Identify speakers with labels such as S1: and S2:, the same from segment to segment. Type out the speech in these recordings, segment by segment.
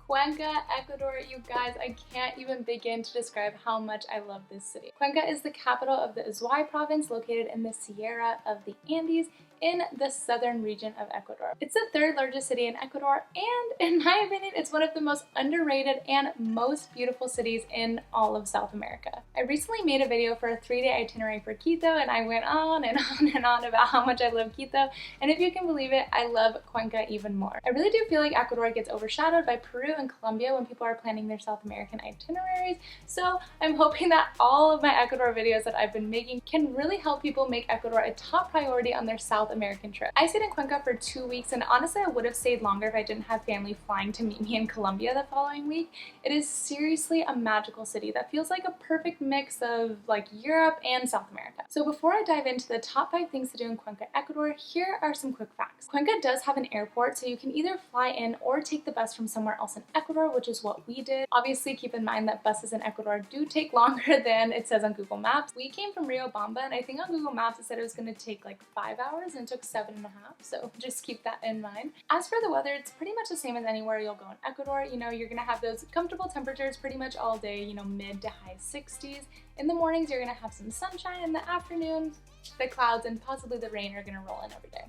S1: Cuenca, Ecuador, you guys, I can't even begin to describe how much I love this city. Cuenca is the capital of the Azuay province located in the Sierra of the Andes in the southern region of Ecuador. It's the third largest city in Ecuador, and in my opinion, it's one of the most underrated and most beautiful cities in all of South America. I recently made a video for a 3-day itinerary for Quito, and I went on and on and on about how much I love Quito, and if you can believe it, I love Cuenca even more. I really do feel like Ecuador gets overshadowed by Peru and Colombia when people are planning their South American itineraries, so I'm hoping that all of my Ecuador videos that I've been making can really help people make Ecuador a top priority on their South American trip. I stayed in Cuenca for 2 weeks, and honestly I would have stayed longer if I didn't have family flying to meet me in Colombia the following week. It is seriously a magical city that feels like a perfect mix of like Europe and South America. So before I dive into the top 5 things to do in Cuenca, Ecuador, here are some quick facts. Cuenca does have an airport, so you can either fly in or take the bus from somewhere else in Ecuador, which is what we did. Obviously keep in mind that buses in Ecuador do take longer than it says on Google Maps. We came from Riobamba, and I think on Google Maps it said it was going to take like 5 hours, and it took 7.5, so just keep that in mind. As for the weather, it's pretty much the same as anywhere you'll go in Ecuador. You know, you're gonna have those comfortable temperatures pretty much all day, you know, mid to high 60s. In the mornings, you're gonna have some sunshine. In the afternoons, the clouds and possibly the rain are gonna roll in every day.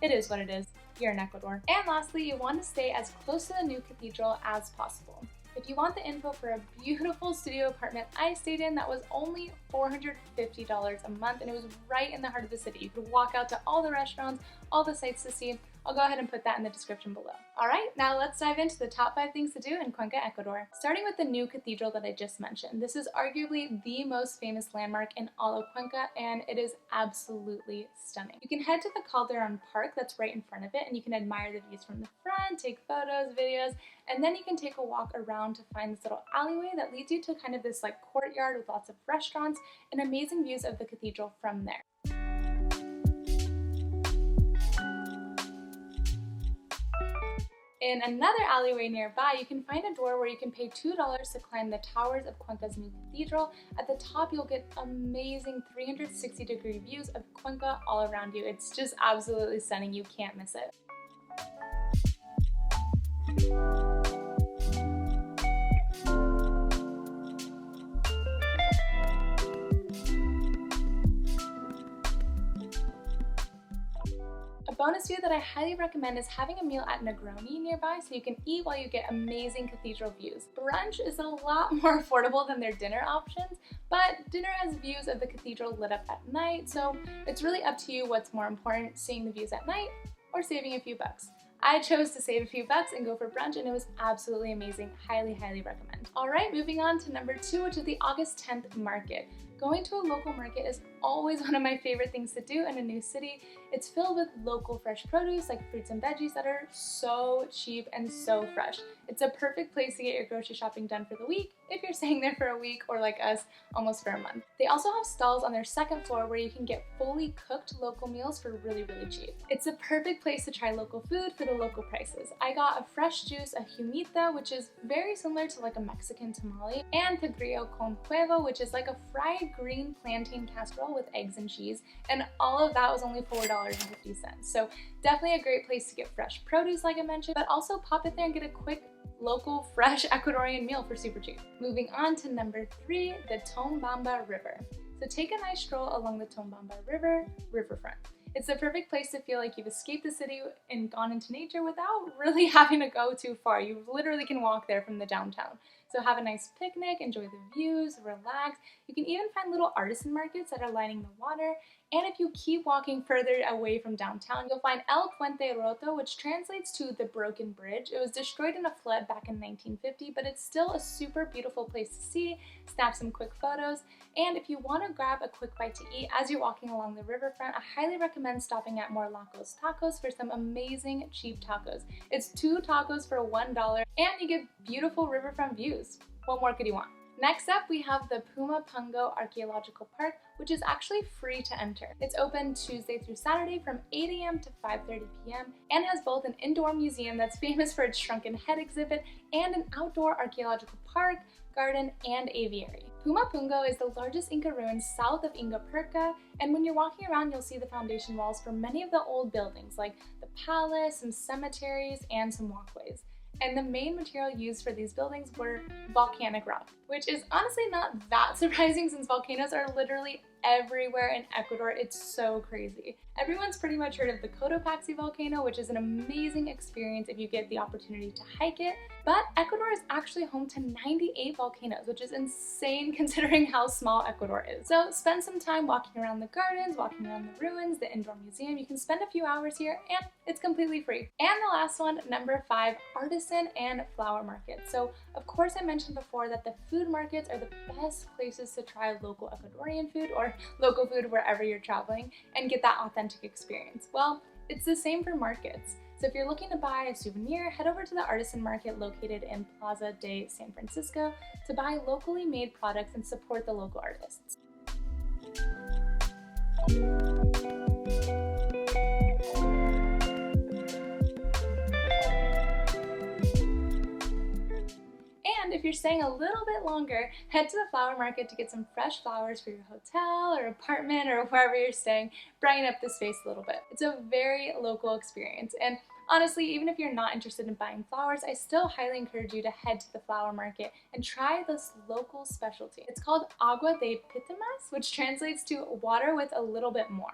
S1: It is what it is. You're in Ecuador. And lastly, you want to stay as close to the new cathedral as possible. If you want the info for a beautiful studio apartment I stayed in that was only $450 a month, and it was right in the heart of the city. You could walk out to all the restaurants, all the sights to see. I'll go ahead and put that in the description below. Alright, now let's dive into the top 5 things to do in Cuenca, Ecuador. Starting with the new cathedral that I just mentioned. This is arguably the most famous landmark in all of Cuenca, and it is absolutely stunning. You can head to the Calderon Park that's right in front of it, and you can admire the views from the front, take photos, videos, and then you can take a walk around to find this little alleyway that leads you to kind of this like courtyard with lots of restaurants and amazing views of the cathedral from there. In another alleyway nearby, you can find a door where you can pay $2 to climb the towers of Cuenca's new cathedral. At the top, you'll get amazing 360-degree views of Cuenca all around you. It's just absolutely stunning. You can't miss it. A bonus view that I highly recommend is having a meal at Negroni nearby so you can eat while you get amazing cathedral views. Brunch is a lot more affordable than their dinner options, but dinner has views of the cathedral lit up at night, so it's really up to you what's more important, seeing the views at night or saving a few bucks. I chose to save a few bucks and go for brunch, and it was absolutely amazing. Highly, highly recommend. Alright, moving on to number 2, which is the August 10th market. Going to a local market is always one of my favorite things to do in a new city. It's filled with local fresh produce like fruits and veggies that are so cheap and so fresh. It's a perfect place to get your grocery shopping done for the week if you're staying there for a week, or like us, almost for a month. They also have stalls on their second floor where you can get fully cooked local meals for really, really cheap. It's a perfect place to try local food for the local prices. I got a fresh juice, a humita, which is very similar to like a Mexican tamale, and tigrillo con huevo, which is like a fried green plantain casserole with eggs and cheese, and all of that was only $4.50. So definitely a great place to get fresh produce like I mentioned, but also pop in there and get a quick local fresh Ecuadorian meal for super cheap. Moving on to number 3, the Tomebamba River. So take a nice stroll along the Tomebamba River riverfront. It's the perfect place to feel like you've escaped the city and gone into nature without really having to go too far. You literally can walk there from the downtown. So have a nice picnic, enjoy the views, relax. You can even find little artisan markets that are lining the water. And if you keep walking further away from downtown, you'll find El Puente Roto, which translates to the broken bridge. It was destroyed in a flood back in 1950, but it's still a super beautiful place to see, snap some quick photos. And if you want to grab a quick bite to eat as you're walking along the riverfront, I highly recommend stopping at Morlacos Tacos for some amazing cheap tacos. It's 2 tacos for $1, and you get beautiful riverfront views. What more could you want? Next up, we have the Pumapungo Archaeological Park, which is actually free to enter. It's open Tuesday through Saturday from 8 a.m. to 5:30 p.m. and has both an indoor museum that's famous for its shrunken head exhibit and an outdoor archaeological park, garden, and aviary. Pumapungo is the largest Inca ruin south of Ingapirca, and when you're walking around, you'll see the foundation walls for many of the old buildings, like the palace, some cemeteries, and some walkways. And the main material used for these buildings were volcanic rock, which is honestly not that surprising since volcanoes are literally everywhere in Ecuador. It's so crazy. Everyone's pretty much heard of the Cotopaxi volcano, which is an amazing experience if you get the opportunity to hike it. But Ecuador is actually home to 98 volcanoes, which is insane considering how small Ecuador is. So spend some time walking around the gardens, walking around the ruins, the indoor museum. You can spend a few hours here and it's completely free. And the last one, number 5, artisan and flower markets. So of course I mentioned before that the food markets are the best places to try local Ecuadorian food or local food wherever you're traveling and get that authentic experience. Well, it's the same for markets. So if you're looking to buy a souvenir, head over to the artisan market located in Plaza de San Francisco to buy locally made products and support the local artists. And if you're staying a little bit longer, head to the flower market to get some fresh flowers for your hotel or apartment or wherever you're staying. Brighten up the space a little bit. It's a very local experience. And honestly, even if you're not interested in buying flowers, I still highly encourage you to head to the flower market and try this local specialty. It's called agua de pitamas, which translates to water with a little bit more.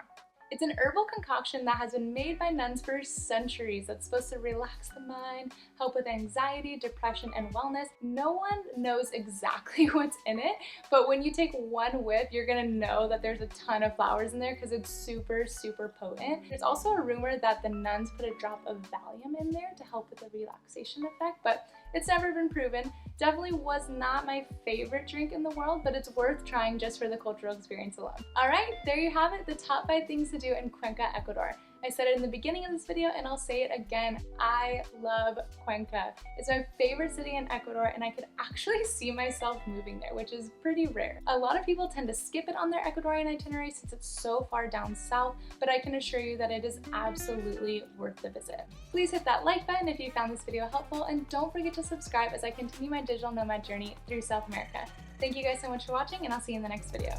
S1: It's an herbal concoction that has been made by nuns for centuries that's supposed to relax the mind, help with anxiety, depression, and wellness. No one knows exactly what's in it, but when you take one whiff, you're gonna know that there's a ton of flowers in there because it's super, super potent. There's also a rumor that the nuns put a drop of Valium in there to help with the relaxation effect, but it's never been proven. Definitely was not my favorite drink in the world, but it's worth trying just for the cultural experience alone. All right, there you have it, the top 5 things to do in Cuenca, Ecuador. I said it in the beginning of this video and I'll say it again. I love Cuenca. It's my favorite city in Ecuador and I could actually see myself moving there, which is pretty rare. A lot of people tend to skip it on their Ecuadorian itinerary since it's so far down south, but I can assure you that it is absolutely worth the visit. Please hit that like button if you found this video helpful and don't forget to subscribe as I continue my digital nomad journey through South America. Thank you guys so much for watching and I'll see you in the next video.